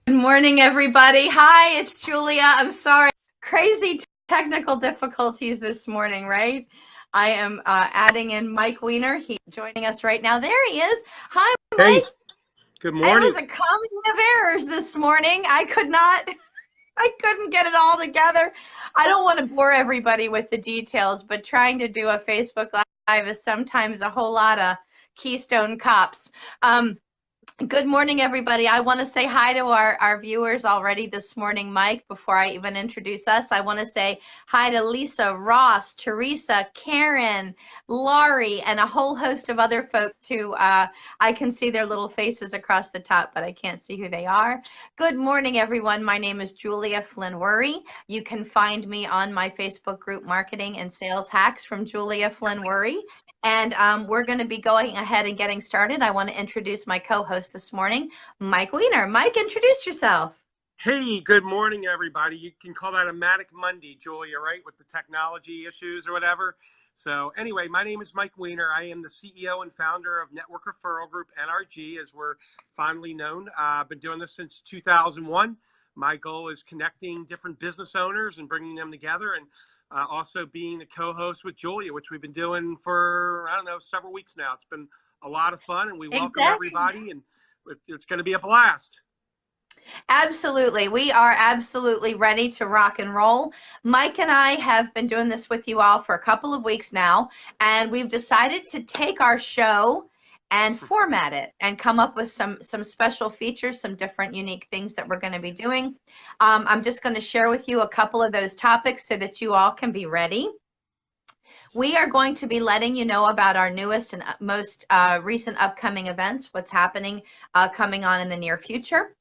Good morning, everybody. Hi, it's Julia. I'm sorry. Crazy technical difficulties this morning, right? I am adding in Mike Weiner. He's joining us right now. There he is. Hi, Hey, Mike. good It morning. was a comedy of errors this morning. I couldn't get it all together. I don't want to bore everybody with the details, but trying to do a Facebook Live is sometimes a whole lot of Keystone Cops. Good morning, everybody. I want to say hi to our viewers already this morning, Mike. Before I even introduce us, I want to say hi to Lisa, Ross, Teresa, Karen, Laurie, and a whole host of other folks who I can see their little faces across the top, but I can't see who they are. Good morning, everyone. My name is Julia Flynn Werre. You can find me on my Facebook group, Marketing and Sales Hacks from Julia Flynn Werre. And we're going to be going ahead and getting started. I want to introduce my co-host this morning, Mike Weiner. Mike, introduce yourself. Hey, good morning, everybody. You can call that a Manic Monday, Julia, right? With the technology issues or whatever. So anyway, my name is Mike Weiner. I am the CEO and founder of Network Referral Group, NRG, as we're fondly known. I've been doing this since 2001. My goal is connecting different business owners and bringing them together, and also being the co-host with Julia, which we've been doing for, I don't know, several weeks now. It's been a lot of fun, and we welcome Exactly. everybody, and it's going to be a blast. Absolutely. We are absolutely ready to rock and roll. Mike and I have been doing this with you all for a couple of weeks now, and we've decided to take our show and format it and come up with some special features, some different unique things that we're going to be doing. I'm just going to share with you a couple of those topics so that you all can be ready. We are going to be letting you know about our newest and most recent upcoming events, what's happening coming on in the near future.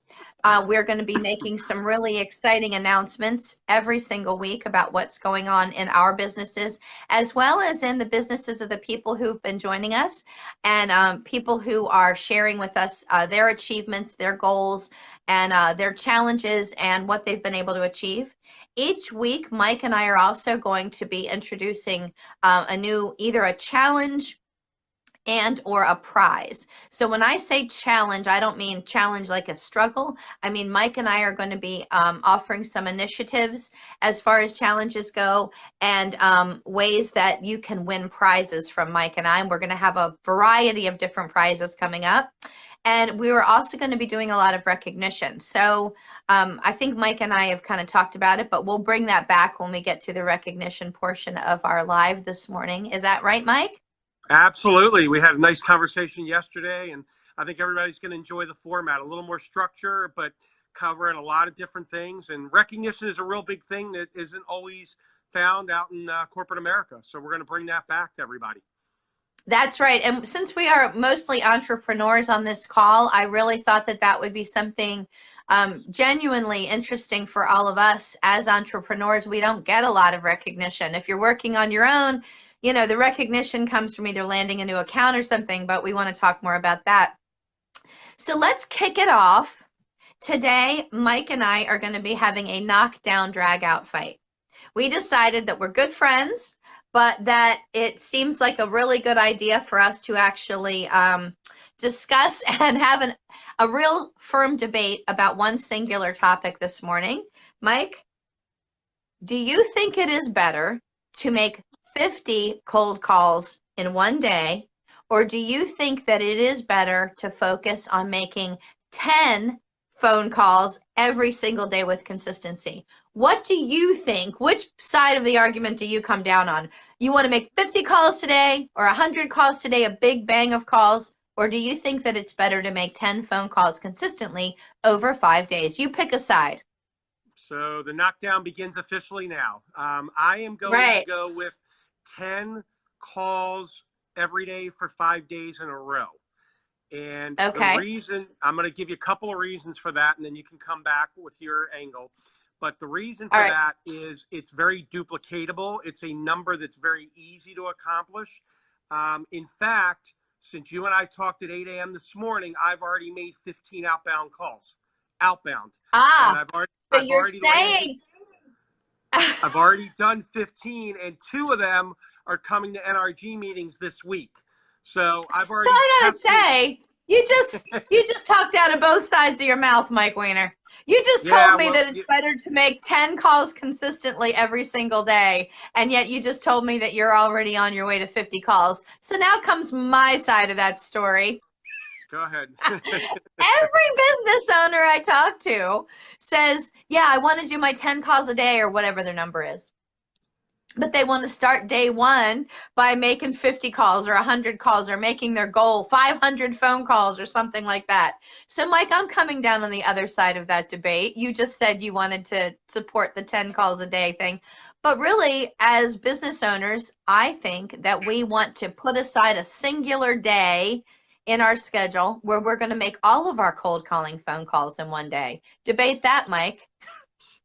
We're going to be making some really exciting announcements every single week about what's going on in our businesses, as well as in the businesses of the people who've been joining us and people who are sharing with us their achievements, their goals, and their challenges and what they've been able to achieve. Each week, Mike and I are also going to be introducing a new, either a challenge and or a prize. So when I say challenge, I don't mean challenge like a struggle. I mean, Mike and I are going to be offering some initiatives as far as challenges go, and ways that you can win prizes from Mike and I. And we're going to have a variety of different prizes coming up. And we were also going to be doing a lot of recognition. So I think Mike and I have kind of talked about it, but we'll bring that back when we get to the recognition portion of our live this morning. Is that right, Mike? Absolutely. We had a nice conversation yesterday, and I think everybody's going to enjoy the format. A little more structure, but covering a lot of different things. And recognition is a real big thing that isn't always found out in corporate America. So we're going to bring that back to everybody. That's right. And since we are mostly entrepreneurs on this call, I really thought that that would be something genuinely interesting for all of us as entrepreneurs. We don't get a lot of recognition. If you're working on your own, you know, the recognition comes from either landing a new account or something, but we want to talk more about that. So let's kick it off. Today, Mike and I are going to be having a knockdown drag out fight. We decided that we're good friends, but that it seems like a really good idea for us to actually discuss and have a real firm debate about one singular topic this morning. Mike, do you think it is better to make 50 cold calls in one day, or do you think that it is better to focus on making 10 phone calls every single day with consistency? What do you think? Which side of the argument do you come down on? You want to make 50 calls today or 100 calls today, a big bang of calls? Or do you think that it's better to make 10 phone calls consistently over 5 days? You pick a side. So the knockdown begins officially now. I am going to Right. go with 10 calls every day for 5 days in a row. And the Okay. reason, I'm going to give you a couple of reasons for that, and then you can come back with your angle. But the reason All for right. that is it's very duplicatable. It's a number that's very easy to accomplish. In fact, since you and I talked at 8 a.m. this morning, I've already made 15 outbound calls, outbound, and Ah, I've already so I've you're already landed. saying, I've already done 15, and two of them are coming to NRG meetings this week. So I've so already I gotta tested. say, You just talked out of both sides of your mouth, Mike Weiner. You just Yeah, told me well, that it's better to make 10 calls consistently every single day, and yet you just told me that you're already on your way to 50 calls. So now comes my side of that story. go ahead. Every business owner I talk to says, "Yeah, I want to do my 10 calls a day," or whatever their number is. But they want to start day one by making 50 calls or 100 calls or making their goal 500 phone calls or something like that. So, Mike, I'm coming down on the other side of that debate. You just said you wanted to support the 10 calls a day thing. But really, as business owners, I think that we want to put aside a singular day in our schedule where we're going to make all of our cold calling phone calls in one day. Debate that, Mike.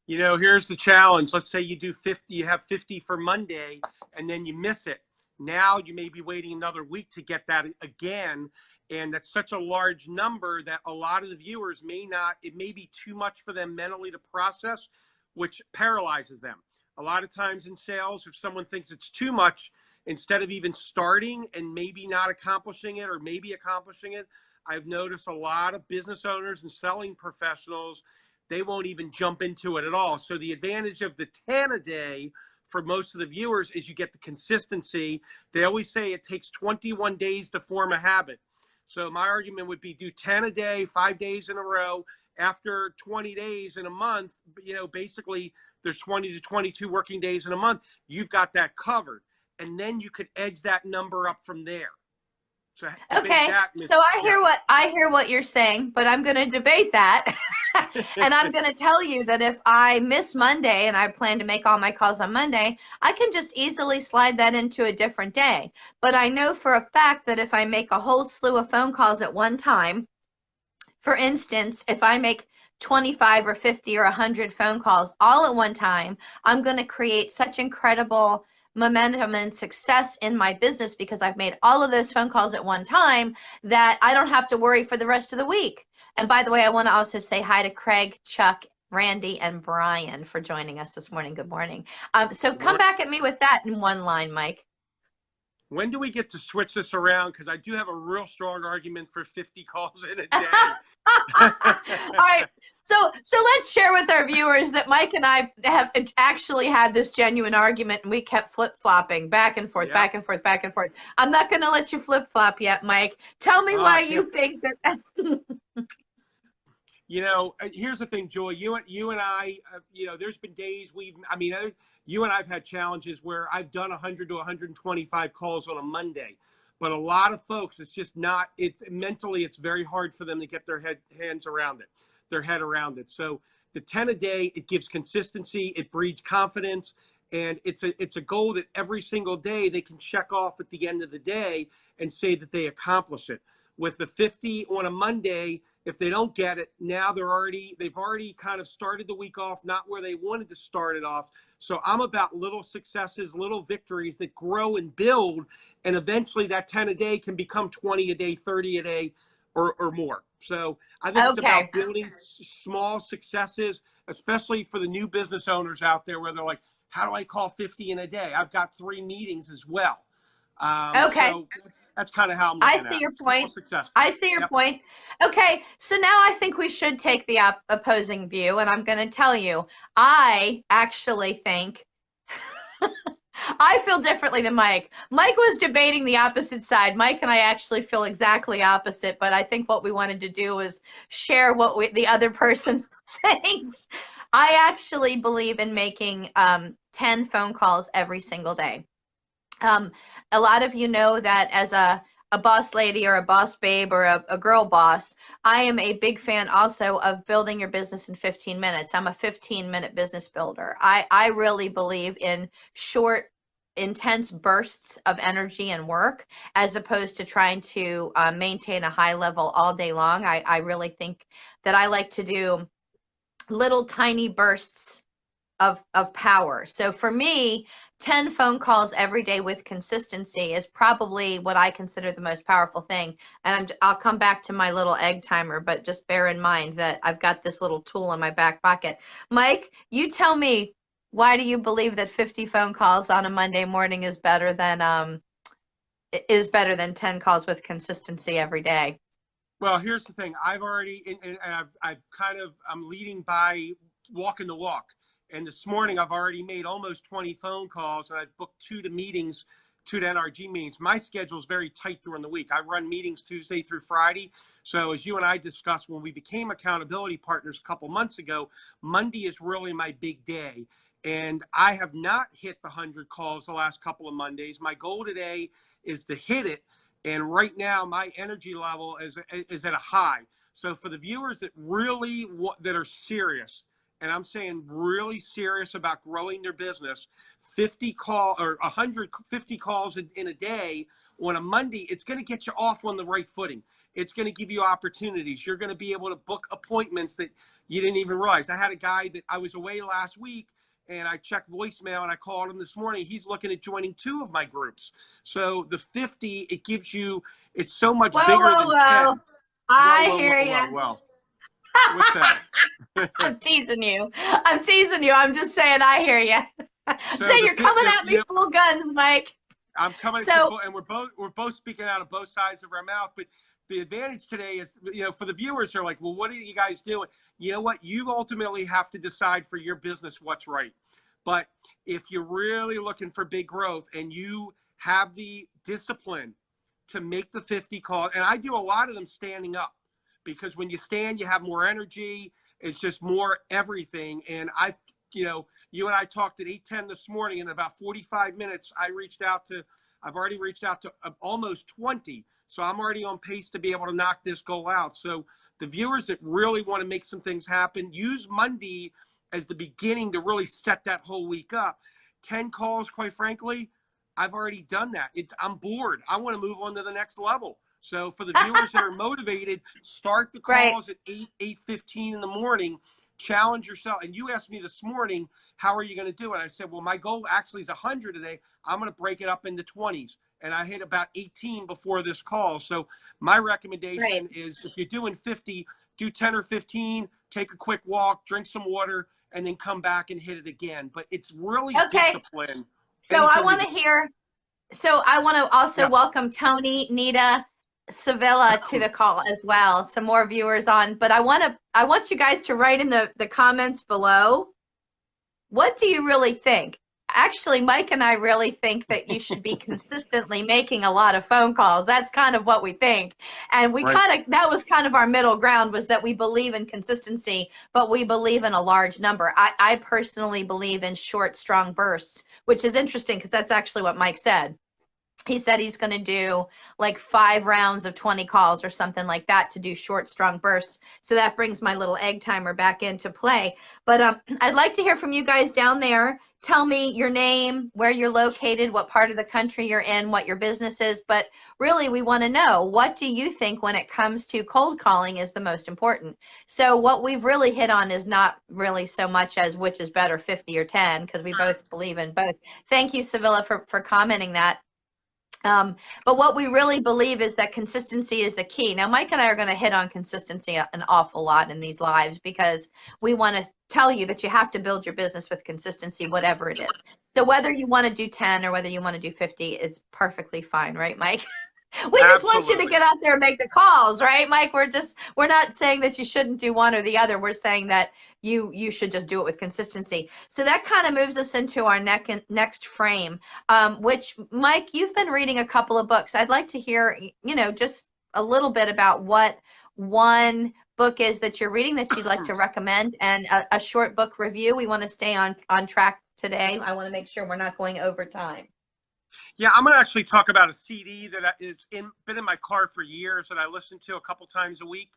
Here's the challenge. Let's say you do 50, you have 50 for Monday, and then you miss it. Now you may be waiting another week to get that again. And that's such a large number that a lot of the viewers it may be too much for them mentally to process, which paralyzes them. A lot of times in sales, if someone thinks it's too much, instead of even starting and maybe not accomplishing it or maybe accomplishing it, I've noticed a lot of business owners and selling professionals, they won't even jump into it at all. So the advantage of the 10 a day for most of the viewers is you get the consistency. They always say it takes 21 days to form a habit. So my argument would be do 10 a day, 5 days in a row. After 20 days in a month, basically there's 20 to 22 working days in a month. You've got that covered. And then you could edge that number up from there. So Okay, that. so I hear what you're saying, but I'm going to debate that. And I'm going to tell you that if I miss Monday and I plan to make all my calls on Monday, I can just easily slide that into a different day. But I know for a fact that if I make a whole slew of phone calls at one time, for instance, if I make 25 or 50 or 100 phone calls all at one time, I'm going to create such incredible momentum and success in my business because I've made all of those phone calls at one time that I don't have to worry for the rest of the week. And by the way, I want to also say hi to Craig, Chuck, Randy, and Brian for joining us this morning. Good morning. So come back at me with that in one line, Mike. When do we get to switch this around? Because I do have a real strong argument for 50 calls in a day. All right. So let's share with our viewers that Mike and I have actually had this genuine argument, and we kept flip-flopping back and forth, back and forth, back and forth. I'm not going to let you flip-flop yet, Mike. Tell me why you think that. Here's the thing, Joy. You and I, there's been days you and I've had challenges where I've done 100 to 125 calls on a Monday. But a lot of folks, it's just not, mentally, it's very hard for them to get their head around it. So the 10 a day, it gives consistency, it breeds confidence, and it's a goal that every single day they can check off at the end of the day and say that they accomplish it. With the 50 on a Monday, if they don't get it, now they've already kind of started the week off not where they wanted to start it off. So I'm about little successes, little victories that grow and build, and eventually that 10 a day can become 20 a day, 30 a day, or more. So I think it's about building small successes, especially for the new business owners out there where they're like, how do I call 50 in a day? I've got 3 meetings as well. So that's kind of how I'm looking at it. I see your point. I see your point. Okay, so now I think we should take the opposing view, and I'm going to tell you, I actually think I feel differently than Mike. Mike was debating the opposite side. Mike and I actually feel exactly opposite, but I think what we wanted to do was share what the other person thinks. I actually believe in making 10 phone calls every single day. A lot of you know that as a boss lady or a boss babe or a girl boss, I am a big fan also of building your business in 15 minutes. I'm a 15-minute business builder. I really believe in short, intense bursts of energy and work as opposed to trying to maintain a high level all day long. I really think that I like to do little tiny bursts of power. So for me, 10 phone calls every day with consistency is probably what I consider the most powerful thing. And I'll come back to my little egg timer, but just bear in mind that I've got this little tool in my back pocket. Mike, you tell me, why do you believe that 50 phone calls on a Monday morning is better than 10 calls with consistency every day? Well, here's the thing. I've already, and I'm leading by walking the walk. And this morning, I've already made almost 20 phone calls, and I've booked 2 to NRG meetings. My schedule is very tight during the week. I run meetings Tuesday through Friday. So as you and I discussed when we became accountability partners a couple months ago, Monday is really my big day. And I have not hit the 100 calls the last couple of Mondays. My goal today is to hit it. And right now, my energy level is at a high. So for the viewers that really that are serious, and I'm saying really serious about growing their business, 150 calls in a day on a Monday, it's going to get you off on the right footing. It's going to give you opportunities. You're going to be able to book appointments that you didn't even realize. I had a guy that I was away last week, and I checked voicemail and I called him this morning. He's looking at joining 2 of my groups. So the 50, it gives you, it's so much Whoa, bigger whoa, than whoa. 10. Whoa, I whoa, hear whoa, you. whoa, whoa. What's that? I'm teasing you. I'm teasing you. I'm just saying I hear you. I'm So saying you're coming at you me know, full guns, Mike. I'm coming to, So, and we're both speaking out of both sides of our mouth. But the advantage today is, for the viewers, they're like, well, what are you guys doing? You know what? You ultimately have to decide for your business what's right. But if you're really looking for big growth and you have the discipline to make the 50 calls, and I do a lot of them standing up, because when you stand, you have more energy. It's just more everything. And you and I talked at 8:10 this morning. In about 45 minutes, I've already reached out to almost 20. So I'm already on pace to be able to knock this goal out. So the viewers that really want to make some things happen, use Monday as the beginning to really set that whole week up. 10 calls, quite frankly, I've already done that. I'm bored. I want to move on to the next level. So for the viewers that are motivated, start the right. calls at 8:15 in the morning. Challenge yourself. And you asked me this morning, how are you going to do it? I said, well, my goal actually is 100 today. I'm going to break it up into 20s. And I hit about 18 before this call. So my Right. recommendation is, if you're doing 50, do 10 or 15, take a quick walk, drink some water, and then come back and hit it again. But it's really Okay. discipline. So I Anything to want do. to hear. So I want to also Yes. welcome Tony, Nita, Sevilla to the call as well. Some more viewers on, but I want you guys to write in the comments below. What do you really think? Actually, Mike and I really think that you should be consistently making a lot of phone calls. That's kind of what we think. And Right. that was kind of our middle ground, was that we believe in consistency, but we believe in a large number. I personally believe in short, strong bursts, which is interesting because that's actually what Mike said. He said he's going to do like 5 rounds of 20 calls or something like that to do short, strong bursts. So that brings my little egg timer back into play. But I'd like to hear from you guys down there. Tell me your name, where you're located, what part of the country you're in, what your business is. But really, we want to know, what do you think when it comes to cold calling is the most important? So what we've really hit on is not really so much as which is better, 50 or 10, because we both believe in both. Thank you, Sevilla, for commenting that. But what we really believe is that consistency is the key. Now, Mike and I are going to hit on consistency an awful lot in these lives, because we want to tell you that you have to build your business with consistency, whatever it is. So whether you want to do 10 or whether you want to do 50 is perfectly fine, right, Mike? We just want you to Absolutely. get out there and make the calls, right, Mike? We're not saying that you shouldn't do one or the other. We're saying that you should just do it with consistency. So that kind of moves us into our next frame, which, Mike, you've been reading a couple of books. I'd like to hear, just a little bit about what one book is that you're reading that you'd like to recommend, and a short book review. We want to stay on track today. I want to make sure we're not going over time. Yeah, I'm going to actually talk about a CD that been in my car for years that I listen to a couple times a week.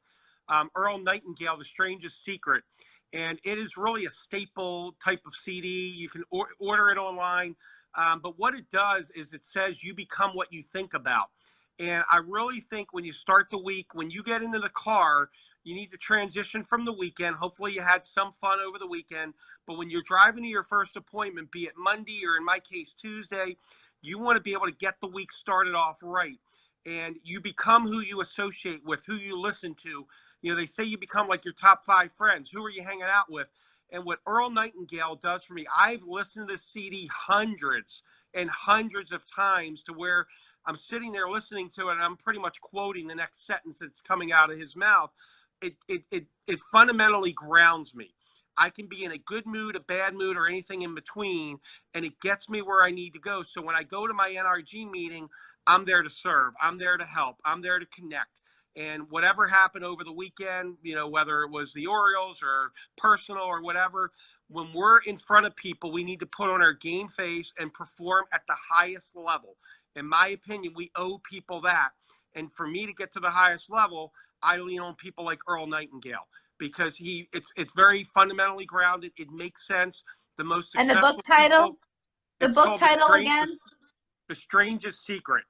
Earl Nightingale, The Strangest Secret. And it is really a staple type of CD. You can order it online. But what it does is it says you become what you think about. And I really think when you start the week, when you get into the car, you need to transition from the weekend. Hopefully you had some fun over the weekend. But when you're driving to your first appointment, be it Monday or in my case, Tuesday, you want to be able to get the week started off right. And you become who you associate with, who you listen to. They say you become like your top 5 friends. Who are you hanging out with? And what Earl Nightingale does for me, I've listened to this CD hundreds and hundreds of times, to where I'm sitting there listening to it, and I'm pretty much quoting the next sentence that's coming out of his mouth. It fundamentally grounds me. I can be in a good mood, a bad mood, or anything in between, and it gets me where I need to go. So when I go to my NRG meeting, I'm there to serve. I'm there to help. I'm there to connect. And whatever happened over the weekend, whether it was the Orioles or personal or whatever, when we're in front of people, we need to put on our game face and perform at the highest level. In my opinion, we owe people that. And for me to get to the highest level, I lean on people like Earl Nightingale, because it's very fundamentally grounded. It makes sense. The most And successful people. the It's book called title again? The Strangest Secret.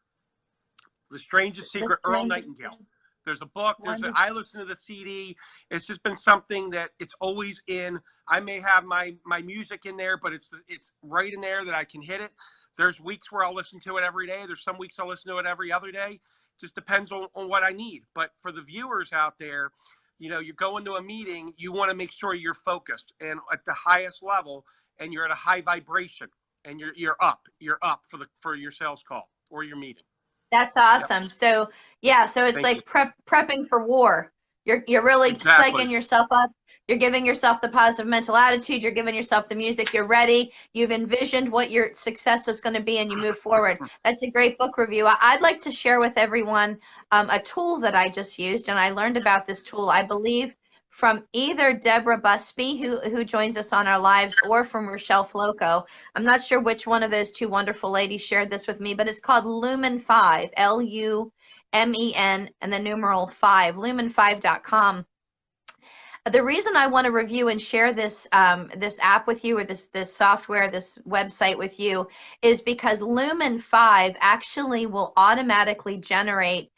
The Strangest Secret, Earl Nightingale. There's a book. I listen to the CD. It's just been something that it's always in. I may have my music in there, but it's right in there that I can hit it. There's weeks where I'll listen to it every day. There's some weeks I'll listen to it every other day. Just depends on what I need. But for the viewers out there, you're going to a meeting, you want to make sure you're focused and at the highest level, and you're at a high vibration, and you're up for your sales call or your meeting. That's awesome. Yep. So yeah, so it's like prepping for war. You're really psyching yourself up. You're giving yourself the positive mental attitude. You're giving yourself the music. You're ready. You've envisioned what your success is going to be, and you move forward. That's a great book review. I'd like to share with everyone a tool that I just used, and I learned about this tool, I believe, from either Deborah Busby, who joins us on our lives, or from Rochelle Floco. I'm not sure which one of those two wonderful ladies shared this with me, but it's called Lumen 5, Lumen, and the numeral 5, lumen5.com. The reason I want to review and share this this app with you, or this software, this website with you, is because Lumen 5 actually will automatically generate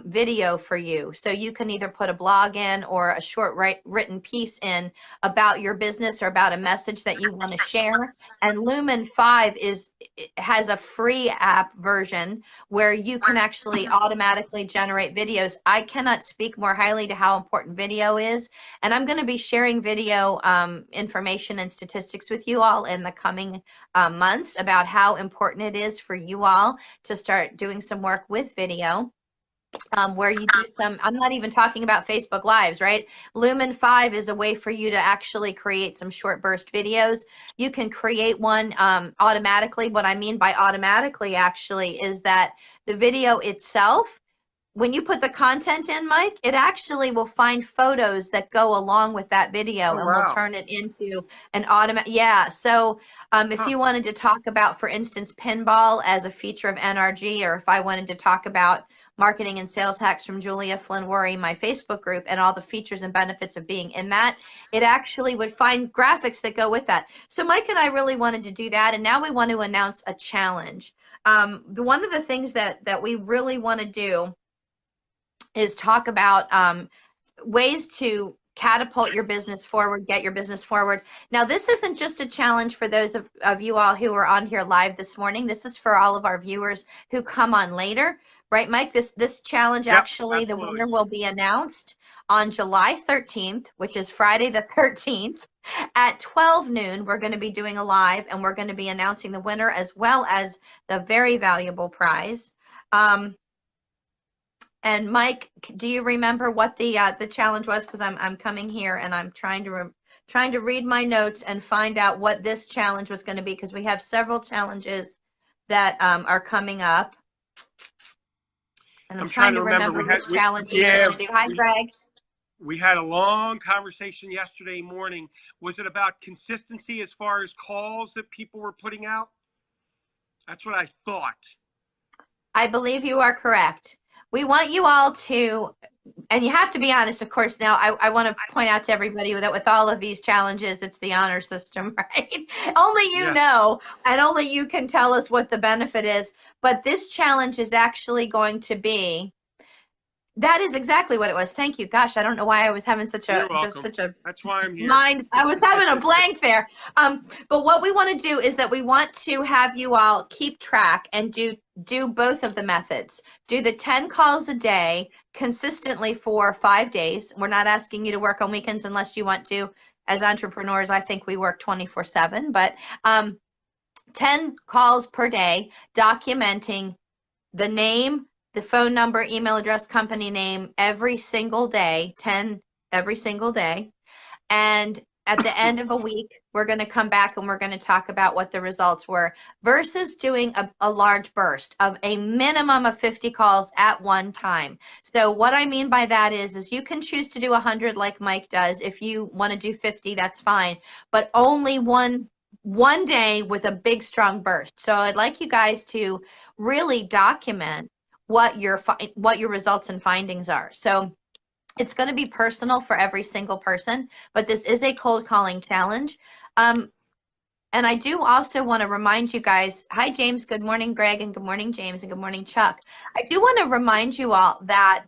video for you. So you can either put a blog in or a short written piece in about your business or about a message that you want to share. And Lumen 5 has a free app version where you can actually automatically generate videos. I cannot speak more highly to how important video is. And I'm going to be sharing video information and statistics with you all in the coming months about how important it is for you all to start doing some work with video. Where you do I'm not even talking about Facebook Lives, right? Lumen 5 is a way for you to actually create some short burst videos. You can create one automatically. What I mean by automatically actually is that the video itself, when you put the content in, Mike, it actually will find photos that go along with that video and will turn it into an automatic. Yeah. So if you wanted to talk about, for instance, pinball as a feature of NRG, or if I wanted to talk about marketing and sales hacks from Julia, Flynn, Werre, my Facebook group, and all the features and benefits of being in that, it actually would find graphics that go with that. So Mike and I really wanted to do that, and now we want to announce a challenge. One of the things that we really want to do is talk about ways to catapult your business forward, get your business forward. Now, this isn't just a challenge for those of you all who are on here live this morning. This is for all of our viewers who come on later. Right, Mike? This challenge, actually, the winner will be announced on July 13th, which is Friday the 13th. At 12 noon, we're going to be doing a live, and we're going to be announcing the winner as well as the very valuable prize. And Mike, do you remember what the challenge was? Because I'm coming here and I'm trying to read my notes and find out what this challenge was going to be, because we have several challenges that are coming up. And I'm trying to remember which challenge we're going to do. Hi, Greg. We had a long conversation yesterday morning. Was it about consistency as far as calls that people were putting out? That's what I thought. I believe you are correct. We want you all to, and you have to be honest, of course. Now, I want to point out to everybody that with all of these challenges, it's the honor system, right? Only you know, and only you can tell us what the benefit is. But this challenge is actually going to be, that is exactly what it was. Thank you. Gosh, I don't know why I was having such a That's why I'm here. I was having a blank there. But what we want to do is that we want to have you all keep track and do both of the methods. Do the 10 calls a day consistently for 5 days. We're not asking you to work on weekends unless you want to. As entrepreneurs, I think we work 24/7, but 10 calls per day, documenting the name, the phone number, email address, company name every single day, 10 every single day. And at the end of a week, we're going to come back and we're going to talk about what the results were versus doing a large burst of a minimum of 50 calls at one time. So what I mean by that is you can choose to do 100 like Mike does. If you want to do 50, that's fine, but only one day with a big strong burst. So I'd like you guys to really document what your results and findings are. So it's going to be personal for every single person, but this is a cold calling challenge. And I do also want to remind you guys, hi, James. Good morning, Greg, and good morning, James, and good morning, Chuck. I do want to remind you all that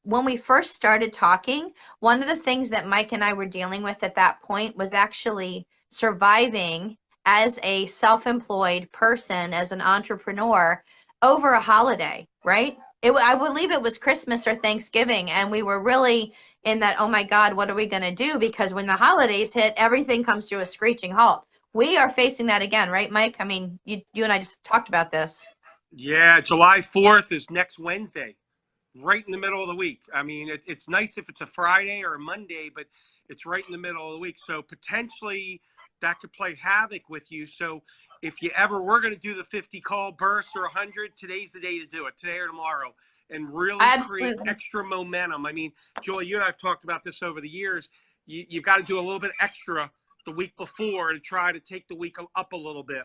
when we first started talking, one of the things that Mike and I were dealing with at that point was actually surviving as a self-employed person, as an entrepreneur over a holiday, right? I believe it was Christmas or Thanksgiving, and we were really in that, oh my God, what are we going to do? Because when the holidays hit, everything comes to a screeching halt. We are facing that again, right, Mike? I mean, you and I just talked about this. Yeah, July 4th is next Wednesday, right in the middle of the week. I mean, it's nice if it's a Friday or a Monday, but it's right in the middle of the week. So potentially that could play havoc with you. So if you ever were going to do the 50 call burst or 100, today's the day to do it, today or tomorrow, and really create Absolutely. extra momentum. I mean, Joy, you and I have talked about this over the years. You've got to do a little bit extra the week before to try to take the week up a little bit.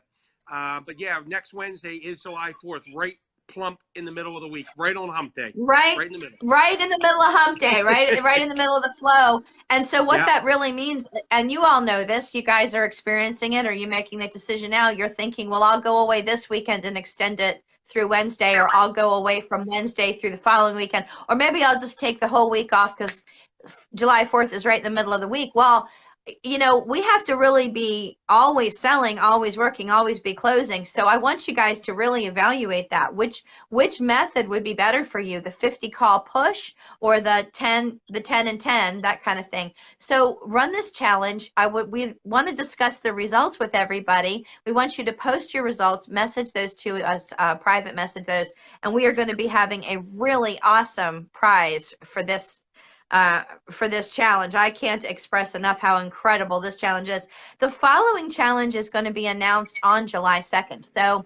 But yeah, next Wednesday is July 4th, right plump in the middle of the week, right on hump day. Right, Right in the middle. right in the middle of hump day, right in the middle of the flow. And so what Yeah. that really means, and you all know this, you guys are experiencing it, or you making that decision now, you're thinking, well, I'll go away this weekend and extend it through Wednesday, or I'll go away from Wednesday through the following weekend, or maybe I'll just take the whole week off because July 4th is right in the middle of the week. Well, we have to really be always selling, always working, always be closing. So I want you guys to really evaluate that. Which method would be better for you, the 50 call push or the 10 and 10, that kind of thing. So run this challenge. We want to discuss the results with everybody. We want you to post your results, message those to us, private message those, and we are going to be having a really awesome prize for this challenge. I can't express enough how incredible this challenge is. The following challenge is going to be announced on July 2nd. So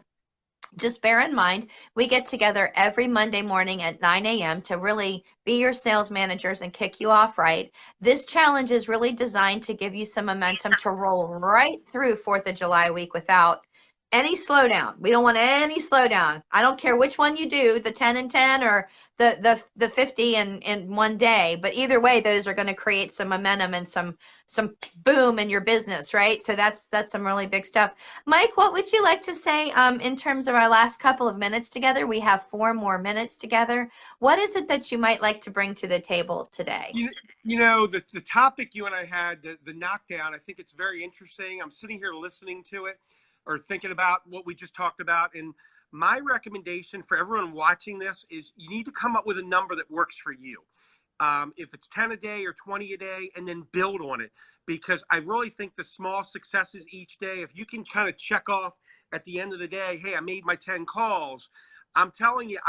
just bear in mind, we get together every Monday morning at 9 a.m. to really be your sales managers and kick you off right. This challenge is really designed to give you some momentum to roll right through 4th of July week without any slowdown. We don't want any slowdown. I don't care which one you do, the 10 and 10 or the 50 in one day, but either way, those are going to create some momentum and some boom in your business, right? So that's some really big stuff. Mike, what would you like to say in terms of our last couple of minutes together? We have 4 more minutes together. What is it that you might like to bring to the table today? The topic you and I had, the knockdown, I think it's very interesting. I'm sitting here listening to it or thinking about what we just talked about. And my recommendation for everyone watching this is you need to come up with a number that works for you. If it's 10 a day or 20 a day, and then build on it. Because I really think the small successes each day, if you can kind of check off at the end of the day, hey, I made my 10 calls. I'm telling you,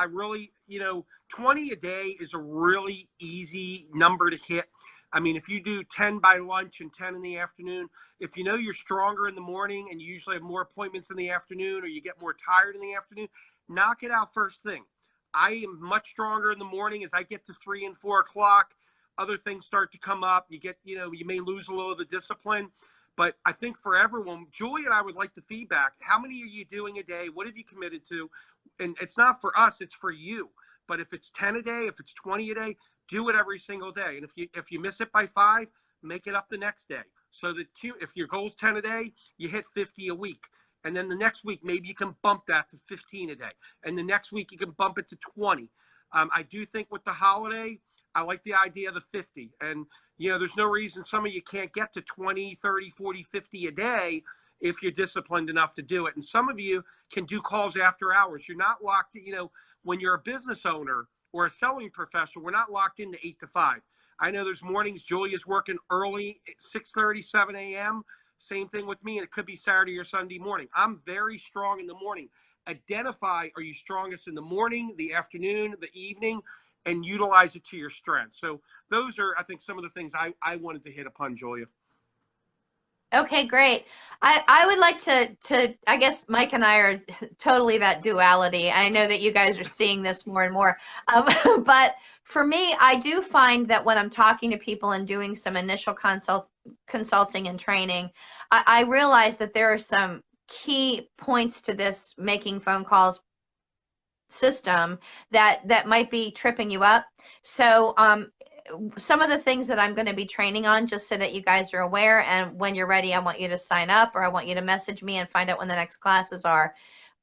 20 a day is a really easy number to hit. I mean, if you do 10 by lunch and 10 in the afternoon, if you know you're stronger in the morning and you usually have more appointments in the afternoon or you get more tired in the afternoon, knock it out first thing. I am much stronger in the morning. As I get to 3 and 4 o'clock, other things start to come up. You may lose a little of the discipline. But I think for everyone, Julie and I would like the feedback. How many are you doing a day? What have you committed to? And it's not for us, it's for you. But if it's 10 a day, if it's 20 a day, do it every single day. And if you miss it by 5, make it up the next day. So that if your goal is 10 a day, you hit 50 a week. And then the next week, maybe you can bump that to 15 a day. And the next week, you can bump it to 20. I do think with the holiday, I like the idea of the 50. And, there's no reason some of you can't get to 20, 30, 40, 50 a day if you're disciplined enough to do it. And some of you can do calls after hours. You're not locked, when you're a business owner or a selling professional, we're not locked into 8 to 5. I know there's mornings Julia's working early at 6:30, 7 a.m. Same thing with me, and it could be Saturday or Sunday morning. I'm very strong in the morning. identify, are you strongest in the morning, the afternoon, the evening, and utilize it to your strength. So those are, I think, some of the things I wanted to hit upon, Julia. Okay, great. I would like to I guess Mike and I are totally that duality. I know that you guys are seeing this more and more. But for me, I do find that when I'm talking to people and doing some initial consulting and training, I realize that there are some key points to this making phone calls system that might be tripping you up. So some of the things that I'm going to be training on, just so that you guys are aware, and when you're ready, I want you to sign up, or I want you to message me and find out when the next classes are.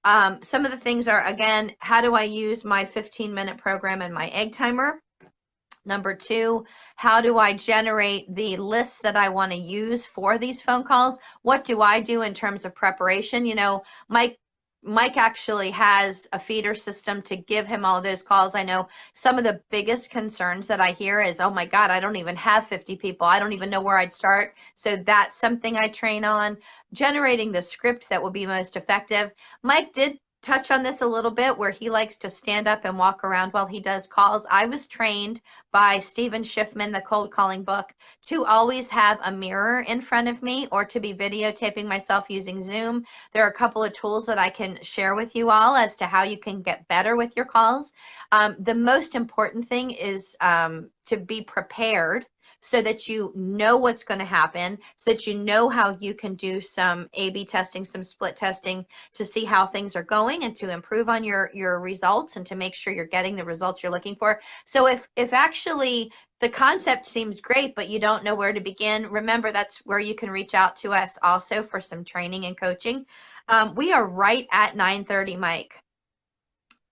Some of the things are, again, how do I use my 15-minute program and my egg timer? Number two, how do I generate the lists that I want to use for these phone calls? What do I do in terms of preparation? You know, Mike actually has a feeder system to give him all those calls. I know some of the biggest concerns that I hear is, oh my God, I don't even have 50 people. I don't even know where I'd start. So that's something I train on. Generating the script that will be most effective. Mike did touch on this a little bit, where he likes to stand up and walk around while he does calls. I was trained by Stephen Schiffman, the cold calling book, to always have a mirror in front of me, or to be videotaping myself using Zoom. There are a couple of tools that I can share with you all as to how you can get better with your calls. The most important thing is to be prepared, so that you know what's going to happen, so that you know how you can do some A/B testing, some split testing, to see how things are going and to improve on your results, and to make sure you're getting the results you're looking for. So if actually the concept seems great, but you don't know where to begin, remember that's where you can reach out to us also for some training and coaching. We are right at 9:30, Mike.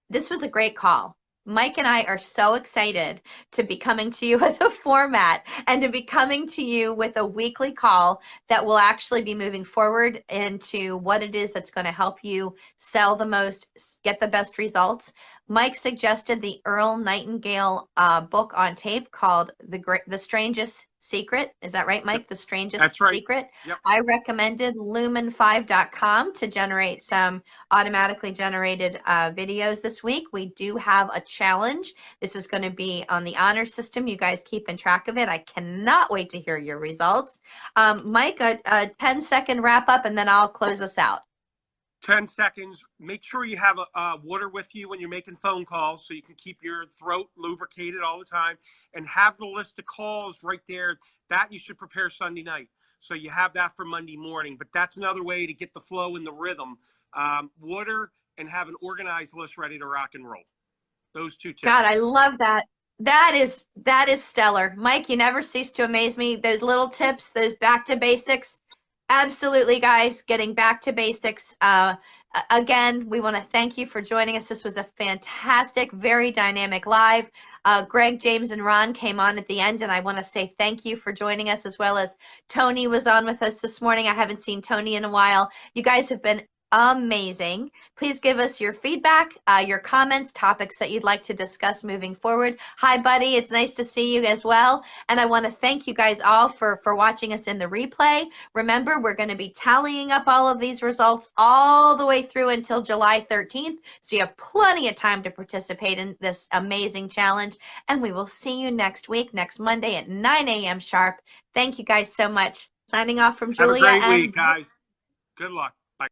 This was a great call. Mike and I are so excited to be coming to you with a format, and to be coming to you with a weekly call that will actually be moving forward into what it is that's going to help you sell the most, get the best results. Mike suggested the Earl Nightingale book on tape called The Strangest Secret. Is that right, Mike? The Strangest That's right. Secret. Yep. I recommended lumen5.com to generate some automatically generated videos this week. We do have a challenge. This is going to be on the honor system. You guys keeping track of it. I cannot wait to hear your results. Mike, a 10-second wrap up, and then I'll close us out. 10 seconds. Make sure you have water with you when you're making phone calls, so you can keep your throat lubricated all the time, and have the list of calls right there. That you should prepare Sunday night, so you have that for Monday morning. But that's another way to get the flow and the rhythm. Water, and have an organized list ready to rock and roll. Those two tips. God, I love that. That is stellar. Mike, you never cease to amaze me. Those little tips, those back to basics. Absolutely, guys, getting back to basics. Again, we want to thank you for joining us. This was a fantastic, very dynamic live. Greg, James, and Ron came on at the end, and I want to say thank you for joining us, as well as Tony was on with us this morning. I haven't seen Tony in a while. You guys have been amazing. Please give us your feedback, your comments, topics that you'd like to discuss moving forward. Hi, buddy. It's nice to see you as well. And I want to thank you guys all for watching us in the replay. Remember, we're going to be tallying up all of these results all the way through until July 13th. So you have plenty of time to participate in this amazing challenge. And we will see you next week, next Monday at 9 a.m. sharp. Thank you guys so much. Signing off from Julia. Have a great week, guys. Good luck.